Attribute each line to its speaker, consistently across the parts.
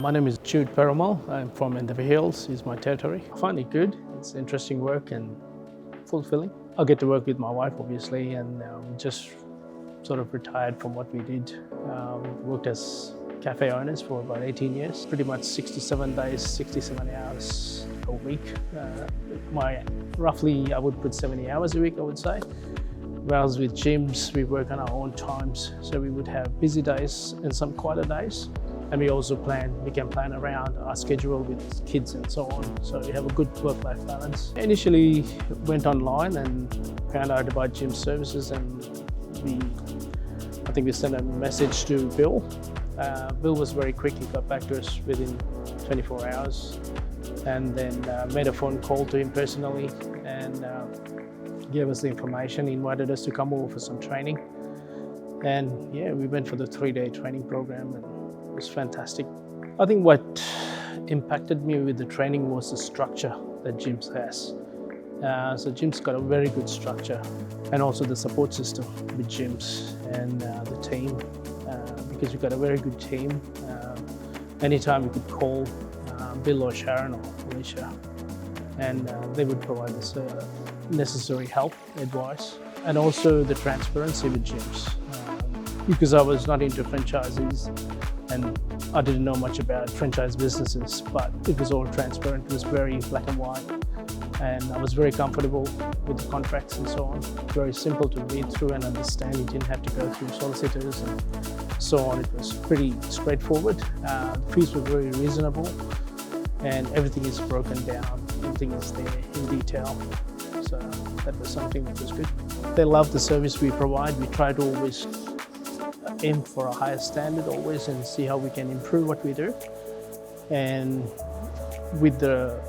Speaker 1: My name is Jude. I'm from Endeavour Hills, is my territory. I find it good. It's interesting work and fulfilling. I get to work with my wife, obviously, and just sort of retired from what we did. Worked as cafe owners for about 18 years, pretty much 67 days, 67 hours a week. Roughly, I would put 70 hours a week, I would say. Whereas with gyms, we work on our own times. So we would have busy days and some quieter days. And we also we can plan around our schedule with kids and so on. So we have a good work-life balance. Initially went online and found out about gym services, and I think we sent a message to Bill. Bill was very quick. He got back to us within 24 hours, and then made a phone call to him personally and gave us the information. He invited us to come over for some training. And yeah, we went for the 3-day training program, and it was fantastic. I think what impacted me with the training was the structure that gyms has. So gyms got a very good structure, and also the support system with gyms and the team, because we've got a very good team. Anytime you could call Bill or Sharon or Alicia, and they would provide us necessary help, advice, and also the transparency with gyms. Because I was not into franchises and I didn't know much about franchise businesses, but it was all transparent. It was very black and white, and I was very comfortable with the contracts and so on. Very simple to read through and understand. You didn't have to go through solicitors and so on. It was pretty straightforward. The fees were very reasonable, and everything is broken down. Everything is there in detail. So that was something that was good. They love the service we provide. We try to always aim for a higher standard always and see how we can improve what we do. And with the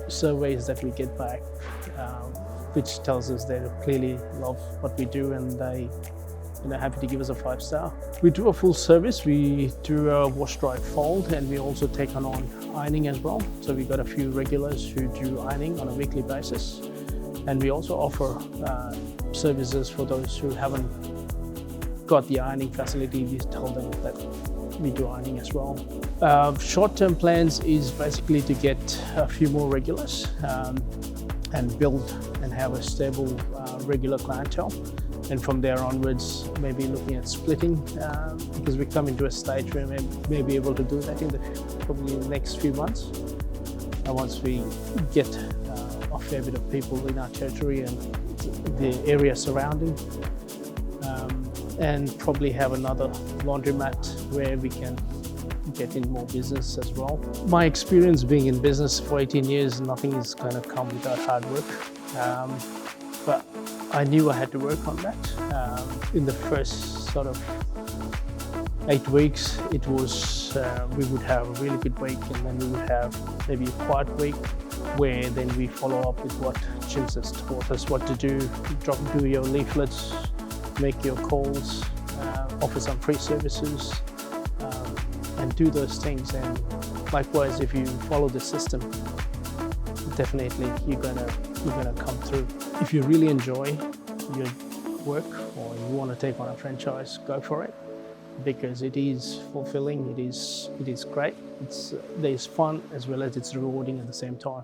Speaker 1: surveys that we get back, which tells us they clearly love what we do, and they happy to give us a 5-star. We do a full service. We do a wash, dry, fold, and we also take on ironing as well. So we've got a few regulars who do ironing on a weekly basis. And we also offer services for those who haven't got the ironing facility. We tell them that we do ironing as well. Short-term plans is basically to get a few more regulars and build and have a stable regular clientele. And from there onwards, maybe looking at splitting, because we come into a stage where we may be able to do that in probably the next few months. Once we get a fair bit of people in our territory and the area surrounding, and probably have another laundromat where we can get in more business as well. My experience being in business for 18 years, nothing is going to come without hard work. But I knew I had to work on that. In the first sort of 8 weeks, it was we would have a really good week, and then we would have maybe a quiet week where then we follow up with what gyms has taught us what to do. Do your leaflets, make your calls, offer some free services, and do those things. And likewise, if you follow the system, definitely you're gonna come through. If you really enjoy your work or you want to take on a franchise, go for it, because it is fulfilling. It is great. There's fun as well as it's rewarding at the same time.